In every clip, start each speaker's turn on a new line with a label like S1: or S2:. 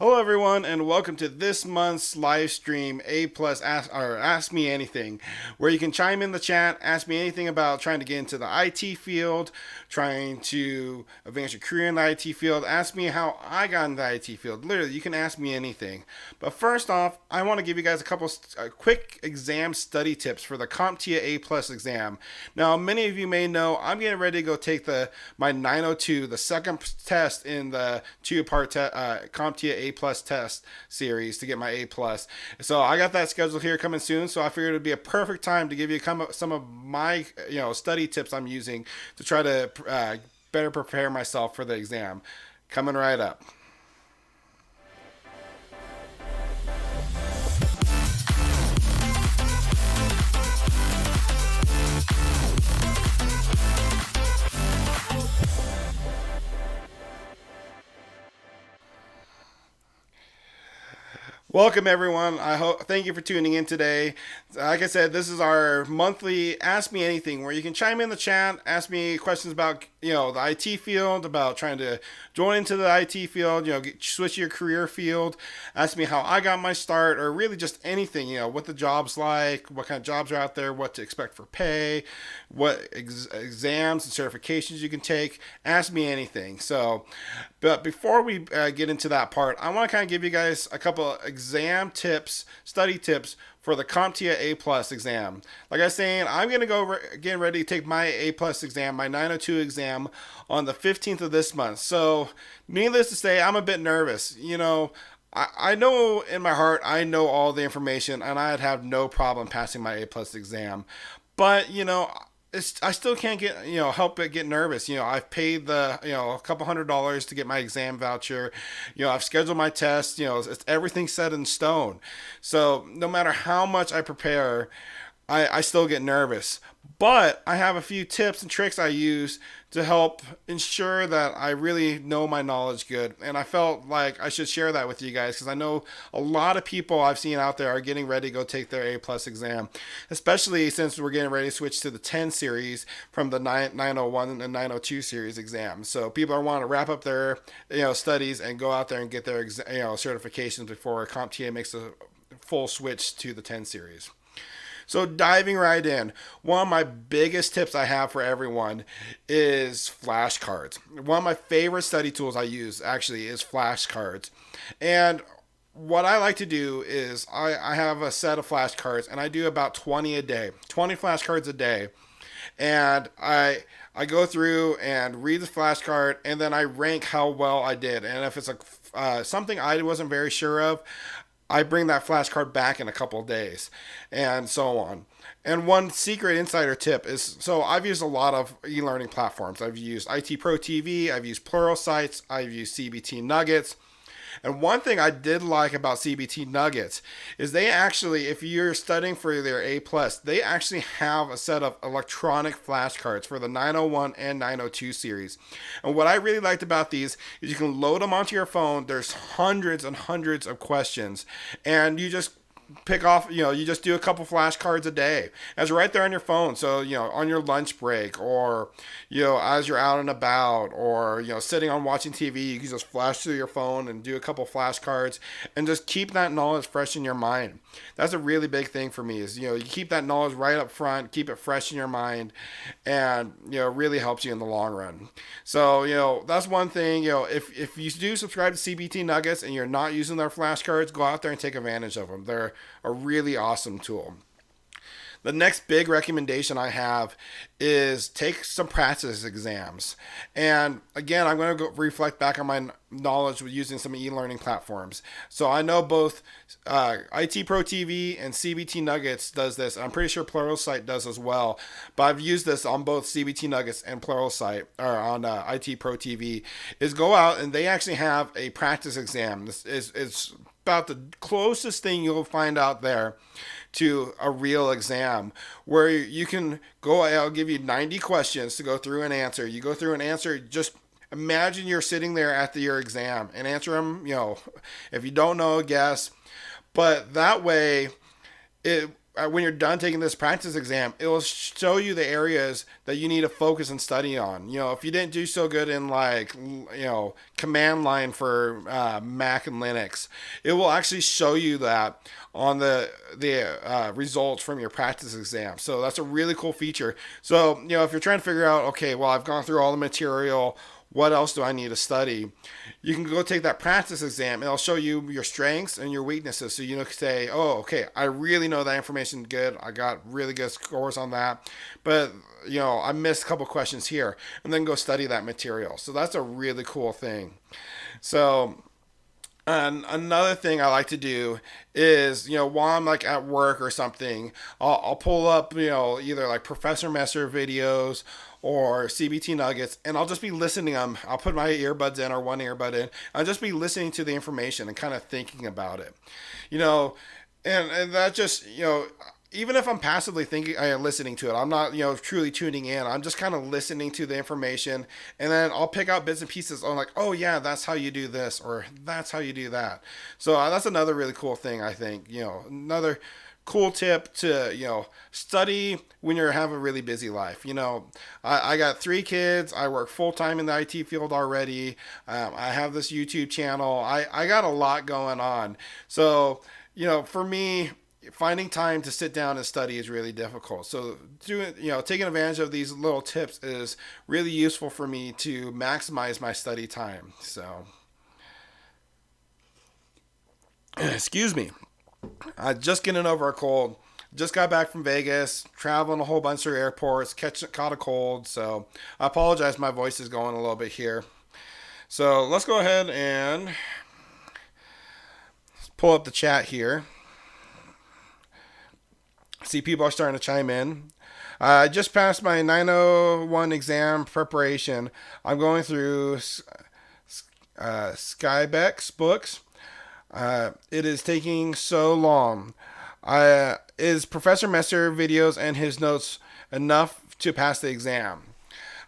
S1: Hello, everyone, and welcome to this month's live stream, A Plus Ask Me Anything, where you can chime in the chat, ask me anything about trying to get into the IT field, trying to advance your career in the IT field. Ask me how I got into the IT field. Literally, you can ask me anything. But first off, I want to give you guys a couple quick exam study tips for the CompTIA A Plus exam. Now, many of you may know I'm getting ready to go take my 902, the second test in the two-part CompTIA A Plus test series to get my A Plus. So I got that scheduled here coming soon. So I figured it'd be a perfect time to give you some of my study tips I'm using to try to better prepare myself for the exam. Coming right up. Welcome, everyone. Thank you for tuning in today. Like I said, this is our monthly Ask Me Anything, where you can chime in the chat, ask me questions about the IT field, about trying to join into the IT field, switch your career field, ask me how I got my start, or really just anything. What the job's like, what kind of jobs are out there, what to expect for pay, what exams and certifications you can take. Ask me anything. But before we get into that part, I want to kind of give you guys a couple exam tips, study tips for the CompTIA A Plus exam. Like I was saying, I'm going to go getting ready to take my A Plus exam, my 902 exam, on the 15th of this month. So, needless to say, I'm a bit nervous. I know in my heart, I know all the information, and I'd have no problem passing my A Plus exam. But, I still can't help but get nervous. I've paid a couple $100s to get my exam voucher. I've scheduled my test. It's everything set in stone. So no matter how much I prepare, I still get nervous. But I have a few tips and tricks I use to help ensure that I really know my knowledge good. And I felt like I should share that with you guys because I know a lot of people I've seen out there are getting ready to go take their A plus exam, especially since we're getting ready to switch to the 10 series from the 901 and 902 series exams. So people are wanting to wrap up their studies and go out there and get their certifications before CompTIA makes a full switch to the 10 series. So diving right in, one of my biggest tips I have for everyone is flashcards. One of my favorite study tools I use actually is flashcards. And what I like to do is I have a set of flashcards and I do about 20 a day, 20 flashcards a day. And I go through and read the flashcard and then I rank how well I did. And if it's something I wasn't very sure of, I bring that flashcard back in a couple of days and so on. And one secret insider tip is, so I've used a lot of e-learning platforms. I've used IT Pro TV, I've used Pluralsight, I've used CBT Nuggets. And one thing I did like about CBT Nuggets is they actually, if you're studying for their A+, they actually have a set of electronic flashcards for the 901 and 902 series. And what I really liked about these is you can load them onto your phone. There's hundreds and hundreds of questions. And you just pick off, you just do a couple flashcards a day. It's right there on your phone. So, on your lunch break or, as you're out and about or, sitting on watching TV, you can just flash through your phone and do a couple flashcards and just keep that knowledge fresh in your mind. That's a really big thing for me is, you keep that knowledge right up front, keep it fresh in your mind and, really helps you in the long run. So, that's one thing, if you do subscribe to CBT Nuggets and you're not using their flashcards, go out there and take advantage of them. They're a really awesome tool. The next big recommendation I have is take some practice exams. And again, I'm going to reflect back on my knowledge with using some e-learning platforms. So I know both IT Pro TV and CBT Nuggets does this. I'm pretty sure Pluralsight does as well. But I've used this on both CBT Nuggets and Pluralsight, or on IT Pro TV, is go out and they actually have a practice exam. This is about the closest thing you'll find out there to a real exam where you can go, I'll give you 90 questions to go through and answer. You go through and answer, just imagine you're sitting there at your exam and answer them, if you don't know, guess. But that way, when you're done taking this practice exam, it will show you the areas that you need to focus and study on. If you didn't do so good in like, command line for Mac and Linux, it will actually show you that on the results from your practice exam. So that's a really cool feature. So, if you're trying to figure out, okay, well, I've gone through all the material, what else do I need to study? You can go take that practice exam, and it'll show you your strengths and your weaknesses. So you can say, oh, okay, I really know that information good. I got really good scores on that. But, I missed a couple questions here. And then go study that material. So that's a really cool thing. So and another thing I like to do is, while I'm like at work or something, I'll pull up, either like Professor Messer videos or CBT nuggets, and I'll just be listening. I'll put my earbuds in or one earbud in. I'll just be listening to the information and kind of thinking about it, and that just, even if I'm passively thinking, listening to it, I'm not, truly tuning in. I'm just kind of listening to the information, and then I'll pick out bits and pieces. I'm like, oh yeah, that's how you do this, or that's how you do that. So that's another really cool thing. I think, another cool tip to, study when you have a really busy life. I got 3 kids. I work full time in the IT field already. I have this YouTube channel. I got a lot going on. So, for me, finding time to sit down and study is really difficult. So taking advantage of these little tips is really useful for me to maximize my study time. So, excuse me. Just getting over a cold. Just got back from Vegas, traveling a whole bunch of airports, caught a cold. So I apologize. My voice is going a little bit here. So let's go ahead and pull up the chat here. See, people are starting to chime in. I just passed my 901 exam preparation. I'm going through Skybeck's books. It is taking so long. Is Professor Messer videos and his notes enough to pass the exam?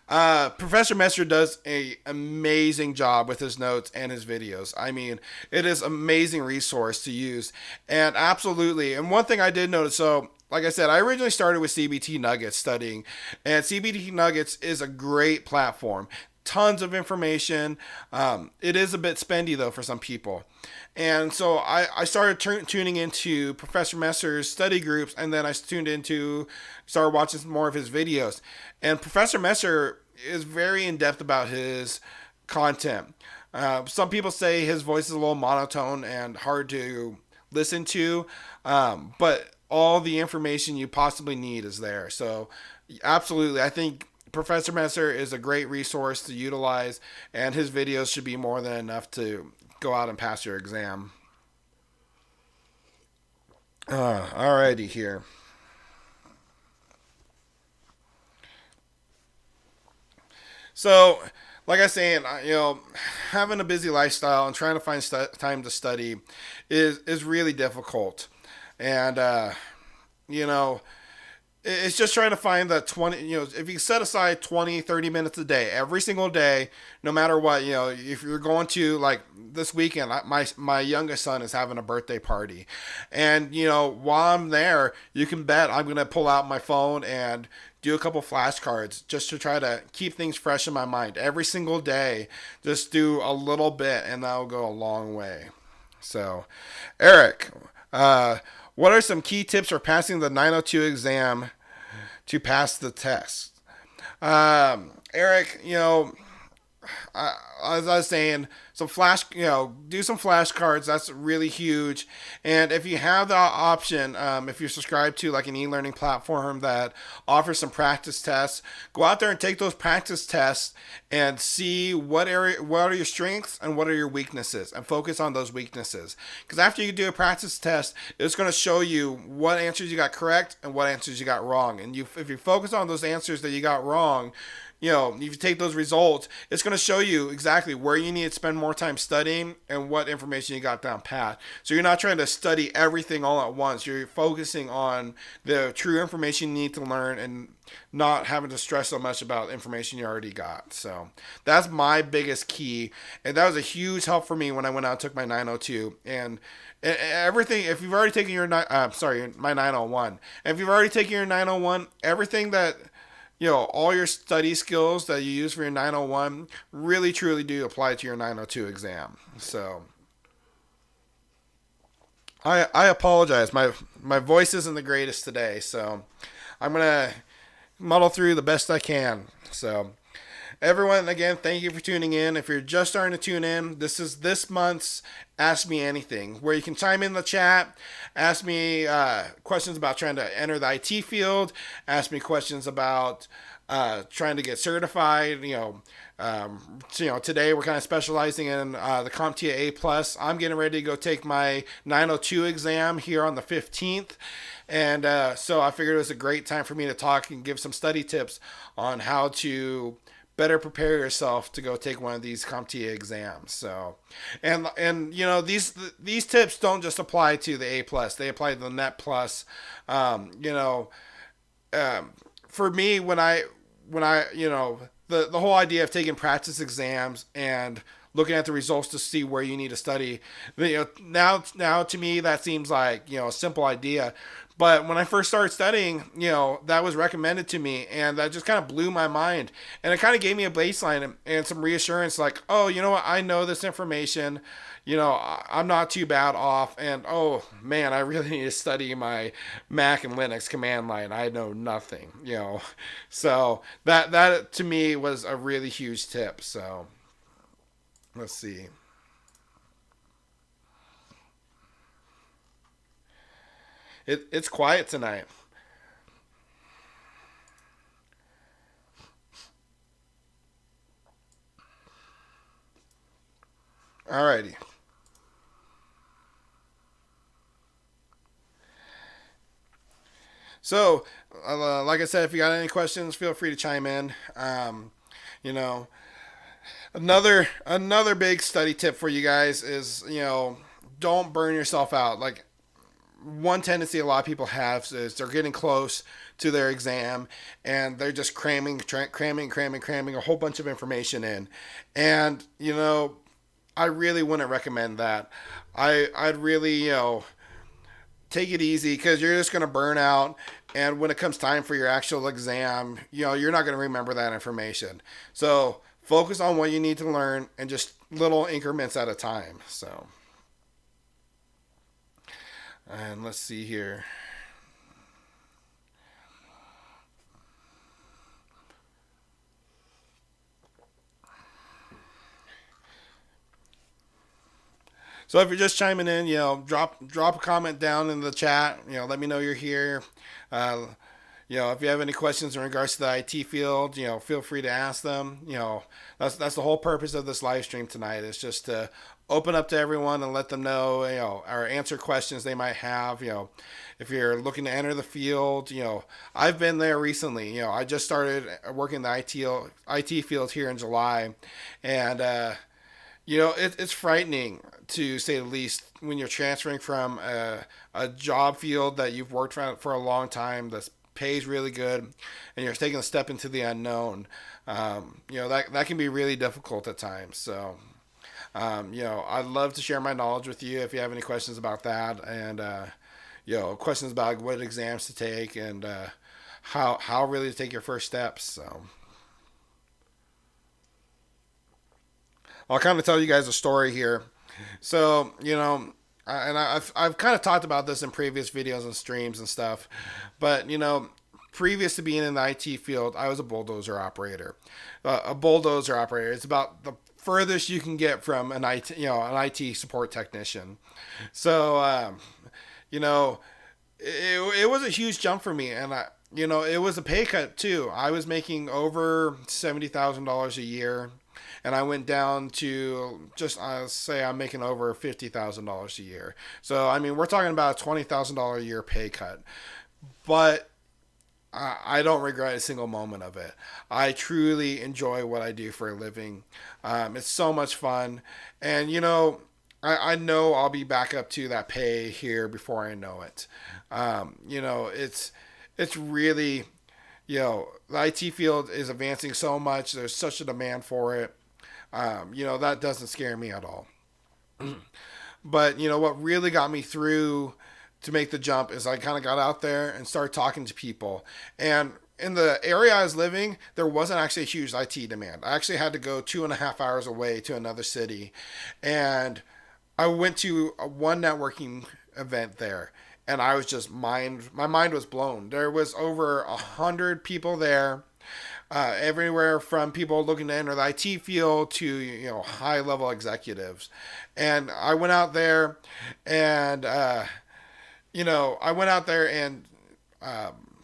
S1: Professor Messer does an amazing job with his notes and his videos. I mean, it is an amazing resource to use. And absolutely. And one thing I did notice, so like I said, I originally started with CBT Nuggets studying, and CBT Nuggets is a great platform. Tons of information. It is a bit spendy though for some people. And so I started tuning into Professor Messer's study groups, and then I started watching some more of his videos. And Professor Messer is very in-depth about his content. Some people say his voice is a little monotone and hard to listen to, but all the information you possibly need is there. So absolutely, I think Professor Messer is a great resource to utilize, and his videos should be more than enough to go out and pass your exam. Alrighty here. So, like I was saying, having a busy lifestyle and trying to find time to study is really difficult. And, it's just trying to find that 20, if you set aside 20, 30 minutes a day, every single day, no matter what, if you're going to, like this weekend, my youngest son is having a birthday party. And, while I'm there, you can bet I'm going to pull out my phone and do a couple flashcards just to try to keep things fresh in my mind. Every single day, just do a little bit, and that'll go a long way. So, Eric, what are some key tips for passing the 902 exam to pass the test? Eric, as I was saying, do some flashcards. That's really huge. And if you have the option, if you're subscribed to like an e-learning platform that offers some practice tests, go out there and take those practice tests and see what are your strengths and what are your weaknesses, and focus on those weaknesses. Because after you do a practice test, it's going to show you what answers you got correct and what answers you got wrong. And if you focus on those answers that you got wrong, if you take those results, it's going to show you exactly where you need to spend more time studying and what information you got down pat. So you're not trying to study everything all at once. You're focusing on the true information you need to learn and not having to stress so much about information you already got. So that's my biggest key. And that was a huge help for me when I went out and took my 902. And everything, if you've already taken your, my 901, and if you've already taken your 901, everything that, all your study skills that you use for your 901 really truly do apply to your 902 exam. So I apologize. My voice isn't the greatest today, so I'm going to muddle through the best I can. So everyone, again, thank you for tuning in. If you're just starting to tune in, this is this month's Ask Me Anything, where you can chime in the chat, ask me questions about trying to enter the IT field, ask me questions about trying to get certified. Today we're kind of specializing in the CompTIA A+. I'm getting ready to go take my 902 exam here on the 15th. And so I figured it was a great time for me to talk and give some study tips on how to better prepare yourself to go take one of these CompTIA exams. So, and these tips don't just apply to the A+, they apply to the Net Plus. For me, when I the whole idea of taking practice exams and looking at the results to see where you need to study, now to me that seems like a simple idea. But when I first started studying, that was recommended to me, and that just kind of blew my mind. And it kind of gave me a baseline and some reassurance, like, oh, you know what, I know this information, I'm not too bad off. And oh man, I really need to study my Mac and Linux command line. I know nothing, So that to me was a really huge tip. So let's see. It's quiet tonight. Alrighty. So, like I said, if you got any questions, feel free to chime in. Another big study tip for you guys is, don't burn yourself out. Like, one tendency a lot of people have is they're getting close to their exam and they're just cramming a whole bunch of information in. And, I really wouldn't recommend that. I'd really, take it easy, because you're just going to burn out. And when it comes time for your actual exam, you're not going to remember that information. So focus on what you need to learn and just little increments at a time. So. And let's see here. So if you're just chiming in, drop a comment down in the chat. Let me know you're here. If you have any questions in regards to the IT field, feel free to ask them. That's the whole purpose of this live stream tonight, is just to open up to everyone and let them know, or answer questions they might have. If you're looking to enter the field, I've been there recently. I just started working in the IT field here in July, and it's frightening, to say the least, when you're transferring from a job field that you've worked for a long time, that pays really good, and you're taking a step into the unknown. That can be really difficult at times. So, I'd love to share my knowledge with you if you have any questions about that, and questions about what exams to take and how really to take your first steps. So, I'll kind of tell you guys a story here. So, I've kind of talked about this in previous videos and streams and stuff, but previous to being in the IT field, I was a bulldozer operator. A bulldozer operator is about the furthest you can get from an IT support technician. So, it was a huge jump for me, and it was a pay cut too. I was making over $70,000 a year. And I went down to just say I'm making over $50,000 a year. So, we're talking about a $20,000 a year pay cut. But I don't regret a single moment of it. I truly enjoy what I do for a living. It's so much fun. And, I know I'll be back up to that pay here before I know it. It's really, the IT field is advancing so much. There's such a demand for it. That doesn't scare me at all. But, what really got me through to make the jump is I kind of got out there and started talking to people. And in the area I was living, there wasn't actually a huge IT demand. I actually had to go 2.5 hours away to another city. And I went to one networking event there. And I was just my mind was blown. There was over 100 people there, everywhere from people looking to enter the IT field to high level executives. And I went out there, and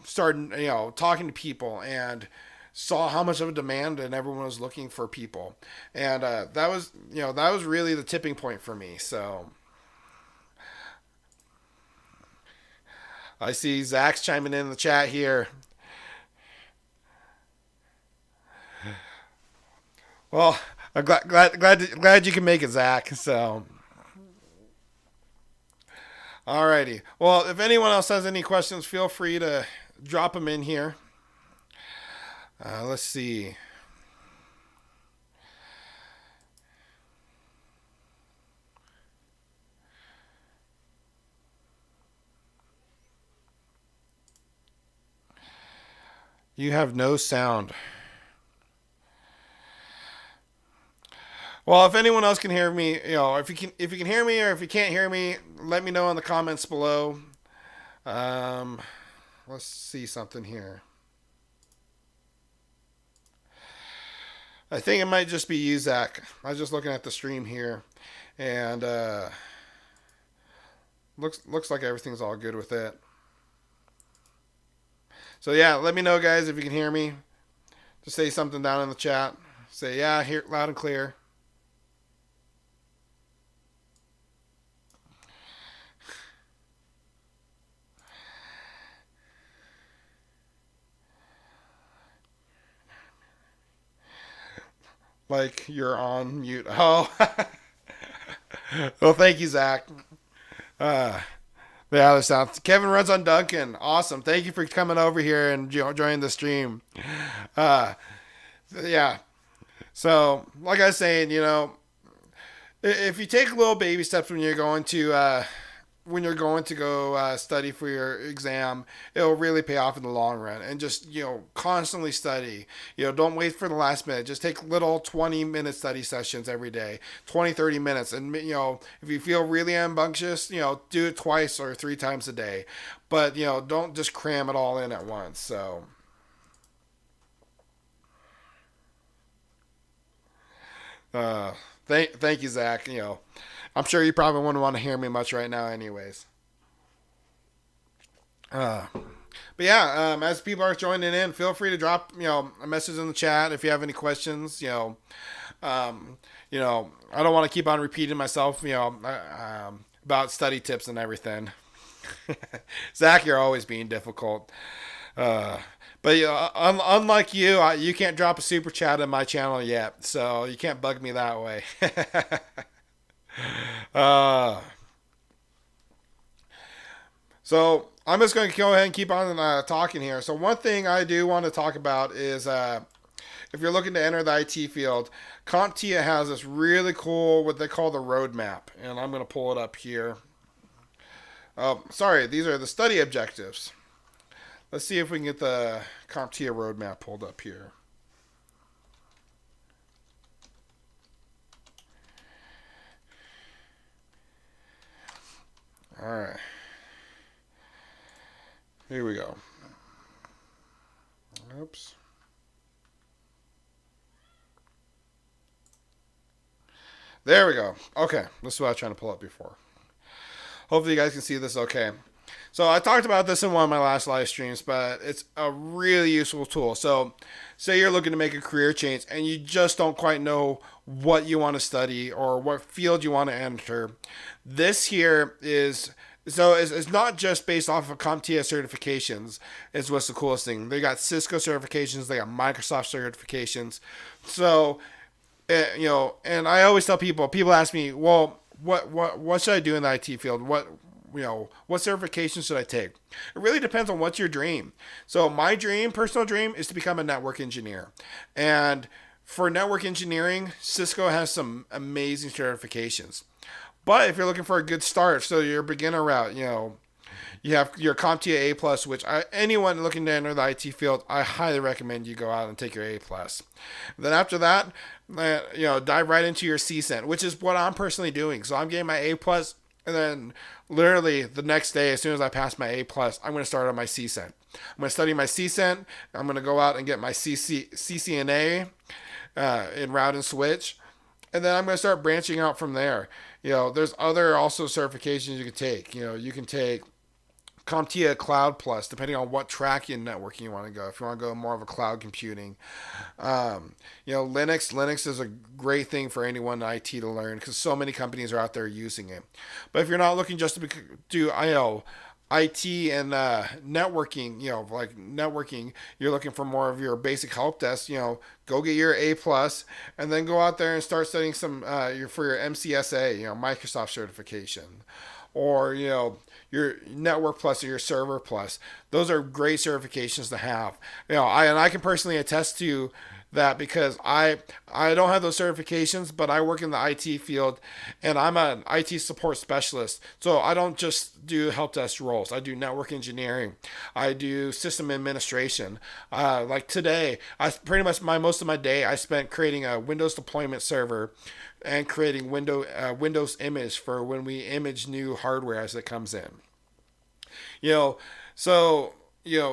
S1: started talking to people and saw how much of a demand and everyone was looking for people, and that was really the tipping point for me. So I see Zach's chiming in the chat here. Well, I'm glad you can make it, Zach. So, alrighty. Well, if anyone else has any questions, feel free to drop them in here. Let's see. You have no sound. Well, if anyone else can hear me, if you can hear me, or if you can't hear me, let me know in the comments below. Let's see something here. I think it might just be you, Zach. I was just looking at the stream here, and looks like everything's all good with it. So yeah, let me know, guys, if you can hear me. Just say something down in the chat. Say, yeah, hear loud and clear. Like you're on mute. Oh. Well, thank you, Zach. The other sound. Kevin runs on Duncan. Awesome. Thank you for coming over here and joining the stream. Yeah. So, like I was saying, if you take little baby steps when you're going to go study for your exam, it'll really pay off in the long run. And just constantly study. Don't wait for the last minute. Just take little 20-minute study sessions every day, 20-30 minutes. And if you feel really rambunctious, do it twice or 3 times a day. But don't just cram it all in at once. So thank you, Zach. I'm sure you probably wouldn't want to hear me much right now anyways. But yeah, as people are joining in, feel free to drop, a message in the chat if you have any questions. I don't want to keep on repeating myself, about study tips and everything. Zach, you're always being difficult. But unlike you, you can't drop a super chat in my channel yet, so you can't bug me that way. So I'm just going to go ahead and keep on talking here. So one thing I do want to talk about is if you're looking to enter the IT field, CompTIA has this really cool, what they call the roadmap. And I'm going to pull it up here. Sorry, these are the study objectives. Let's see if we can get the CompTIA roadmap pulled up here. All right. Here we go. Oops. There we go. Okay. This is what I was trying to pull up before. Hopefully you guys can see this okay. So I talked about this in one of my last live streams, but it's a really useful tool. So say you're looking to make a career change and you just don't quite know what you want to study or what field you want to enter. This here is So it's not just based off of CompTIA certifications. Is what's the coolest thing. They got Cisco certifications. They got Microsoft certifications. So, and I always tell people. People ask me, well, what should I do in the IT field? What certifications should I take? It really depends on what's your dream. So my personal dream, is to become a network engineer, and for network engineering, Cisco has some amazing certifications. But if you're looking for a good start, so your beginner route, you have your CompTIA A plus, which anyone looking to enter the IT field, I highly recommend you go out and take your A plus. Then after that, dive right into your CCENT, which is what I'm personally doing. So I'm getting my A plus, and then literally the next day, as soon as I pass my A plus, I'm going to start on my CCENT. I'm going to study my CCENT. I'm going to go out and get my CCNA in route and switch, and then I'm going to start branching out from there. There's other also certifications you can take. You can take CompTIA Cloud Plus, depending on what track in networking you want to go. If you want to go more of a cloud computing, Linux is a great thing for anyone in IT to learn because so many companies are out there using it. But if you're not looking just to do IT and networking, like networking, you're looking for more of your basic help desk, go get your A plus, and then go out there and start studying some for your MCSA, Microsoft certification, or your network plus or your server plus. Those are great certifications to have. I can personally attest to that because I don't have those certifications, but I work in the IT field, and I'm an IT support specialist. So I don't just do help desk roles. I do network engineering. I do system administration. Like today, I pretty much most of my day I spent creating a Windows deployment server and creating Windows image for when we image new hardware as it comes in. So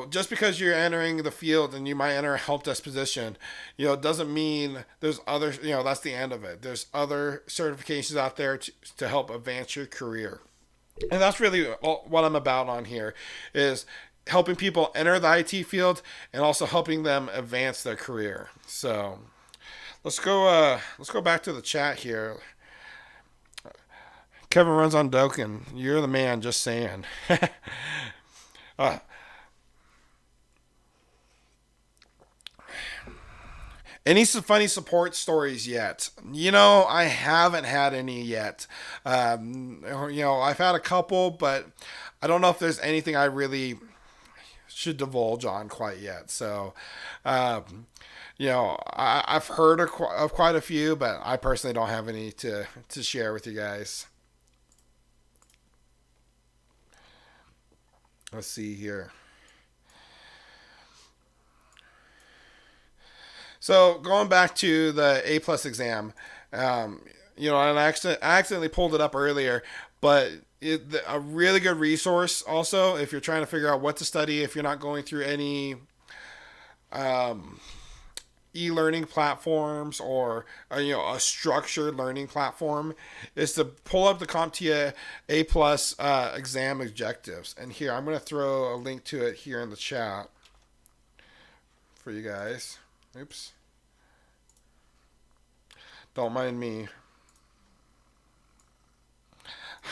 S1: just because you're entering the field and you might enter a help desk position, doesn't mean there's other, that's the end of it. There's other certifications out there to help advance your career. And that's really what I'm about on here, is helping people enter the IT field and also helping them advance their career. So let's go back to the chat here. Kevin runs on Doken. You're the man, just saying. Any funny support stories yet? I haven't had any yet. I've had a couple, but I don't know if there's anything I really should divulge on quite yet. So, I've heard of quite a few, but I personally don't have any to share with you guys. Let's see here. So going back to the A plus exam, and I accidentally pulled it up earlier, but a really good resource also if you're trying to figure out what to study, if you're not going through any e-learning platforms or a structured learning platform, is to pull up the CompTIA A plus exam objectives. And here I'm going to throw a link to it here in the chat for you guys. Oops. Don't mind me.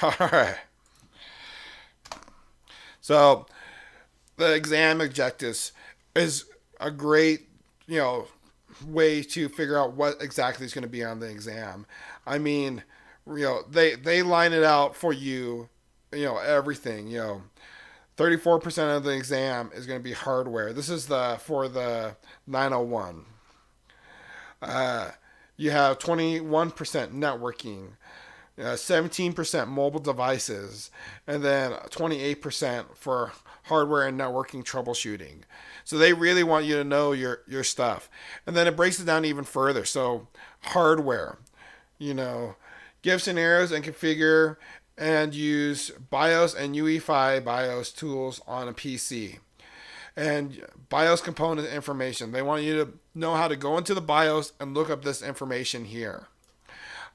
S1: All right. So the exam objectives is a great, way to figure out what exactly is going to be on the exam. I mean, they line it out for you, everything, 34% of the exam is going to be hardware. This is for the 901. You have 21% networking, 17% mobile devices, and then 28% for hardware and networking troubleshooting. So they really want you to know your stuff. And then it breaks it down even further. So hardware, give scenarios and configure and use BIOS and UEFI BIOS tools on a PC. And BIOS component information. They want you to know how to go into the BIOS and look up this information here.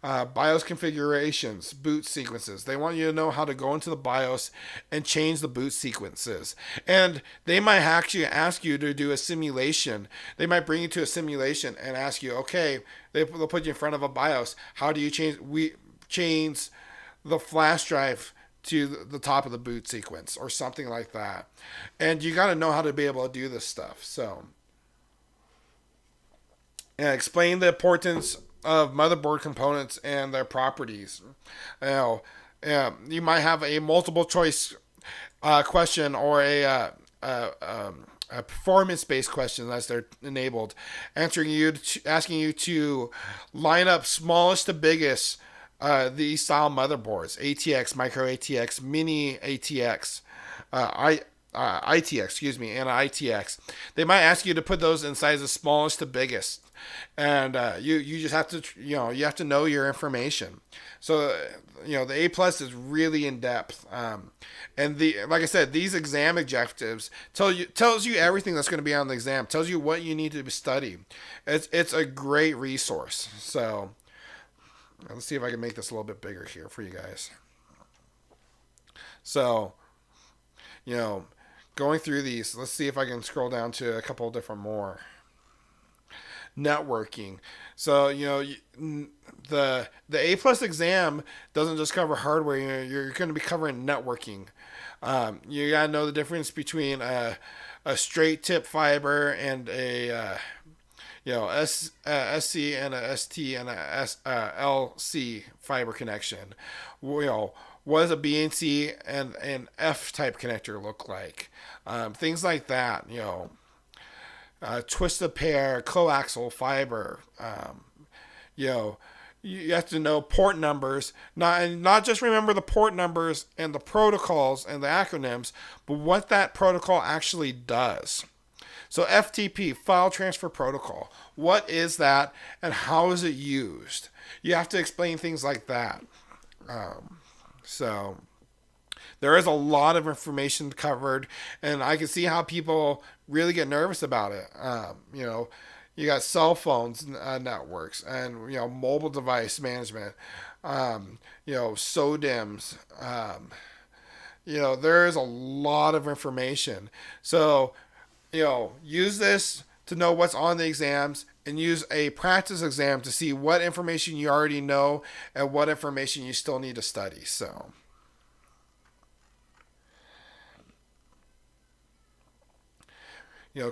S1: BIOS configurations, boot sequences. They want you to know how to go into the BIOS and change the boot sequences. And they might actually ask you to do a simulation. They might bring you to a simulation and ask you, okay, they'll put you in front of a BIOS. How do you change the flash drive to the top of the boot sequence or something like that. And you got to know how to be able to do this stuff. So, and explain the importance of motherboard components and their properties. You know, you might have a multiple choice question or a performance-based question as they're enabled, asking you to line up smallest to biggest these style motherboards: ATX, Micro ATX, Mini ATX, ITX, excuse me, and ITX. They might ask you to put those in sizes smallest to biggest, and you just have to you have to know your information. So the A plus is really in depth, and like I said, these exam objectives tells you everything that's going to be on the exam. Tells you what you need to study. It's a great resource. So let's see if I can make this a little bit bigger here for you guys. So going through these, let's see if I can scroll down to a couple different more. Networking. So the A plus exam doesn't just cover hardware. You're going to be covering networking. You got to know the difference between a straight tip fiber and a SC and a ST and a LC fiber connection. What does a BNC and an F type connector look like? Things like that. Twisted pair, coaxial fiber. You have to know port numbers, not just remember the port numbers and the protocols and the acronyms, but what that protocol actually does. So FTP, File Transfer Protocol, what is that and how is it used? You have to explain things like that. So there is a lot of information covered, and I can see how people really get nervous about it. You got cell phones networks and mobile device management. SODIMs. There is a lot of information. So use this to know what's on the exams, and use a practice exam to see what information you already know and what information you still need to study. So. We're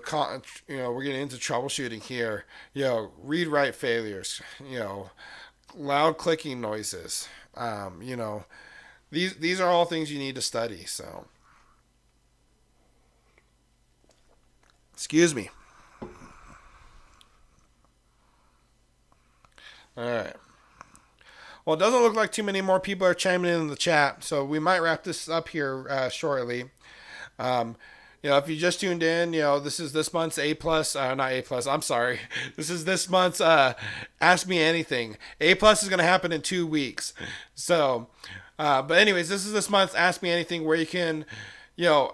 S1: getting into troubleshooting here. Read-write failures. Loud clicking noises. These are all things you need to study. So, excuse me. All right. Well, it doesn't look like too many more people are chiming in the chat, so we might wrap this up here shortly. If you just tuned in, this is this month's A plus, not A plus. I'm sorry. This is this month's Ask Me Anything. A plus is going to happen in 2 weeks. So, but anyways, this is this month's Ask Me Anything, where you can,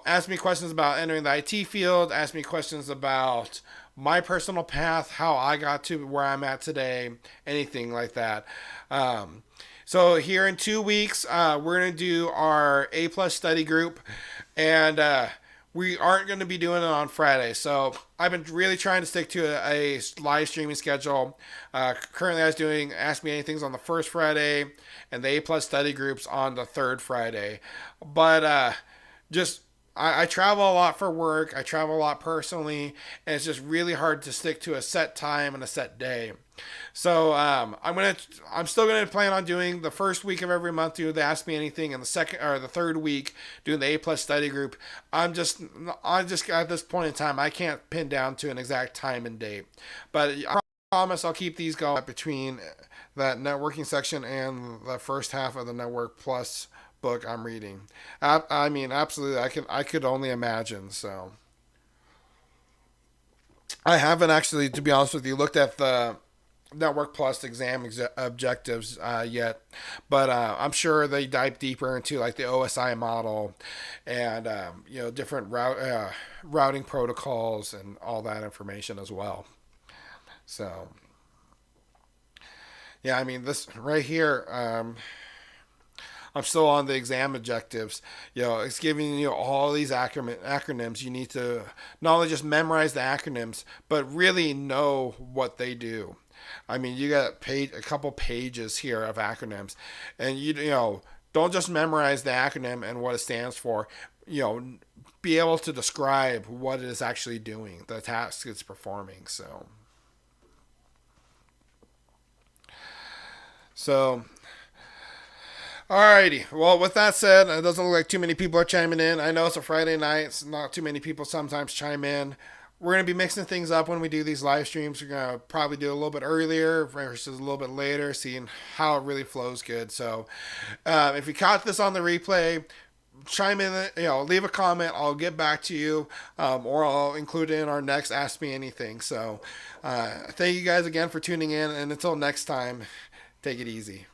S1: ask me questions about entering the IT field, ask me questions about my personal path, how I got to where I'm at today, anything like that. So here in 2 weeks, we're going to do our A plus study group, and we aren't going to be doing it on Friday. So I've been really trying to stick to a live streaming schedule. Currently, I was doing Ask Me Anythings on the first Friday and the A plus study groups on the third Friday. But I travel a lot for work. I travel a lot personally, and it's just really hard to stick to a set time and a set day. So I'm still gonna plan on doing the first week of every month do the Ask Me Anything, and the second or the third week doing the A plus study group. I just at this point in time I can't pin down to an exact time and date, but I promise I'll keep these going between that networking section and the first half of the Network Plus book I'm reading. I mean, absolutely, I could only imagine. So I haven't actually, to be honest with you, looked at the Network Plus exam objectives yet, but I'm sure they dive deeper into like the OSI model and different routing protocols and all that information as well. So yeah, I mean, this right here, I'm still on the exam objectives. It's giving you all these acronyms. You need to not only just memorize the acronyms, but really know what they do. I mean, you got a couple pages here of acronyms, and Don't just memorize the acronym and what it stands for. Be able to describe what it is actually doing, the task it's performing. So, alrighty. Well, with that said, it doesn't look like too many people are chiming in. I know it's a Friday night. So not too many people sometimes chime in. We're going to be mixing things up when we do these live streams. We're going to probably do a little bit earlier versus a little bit later, seeing how it really flows good. So if you caught this on the replay, chime in, leave a comment. I'll get back to you, or I'll include it in our next Ask Me Anything. So thank you guys again for tuning in. And until next time, take it easy.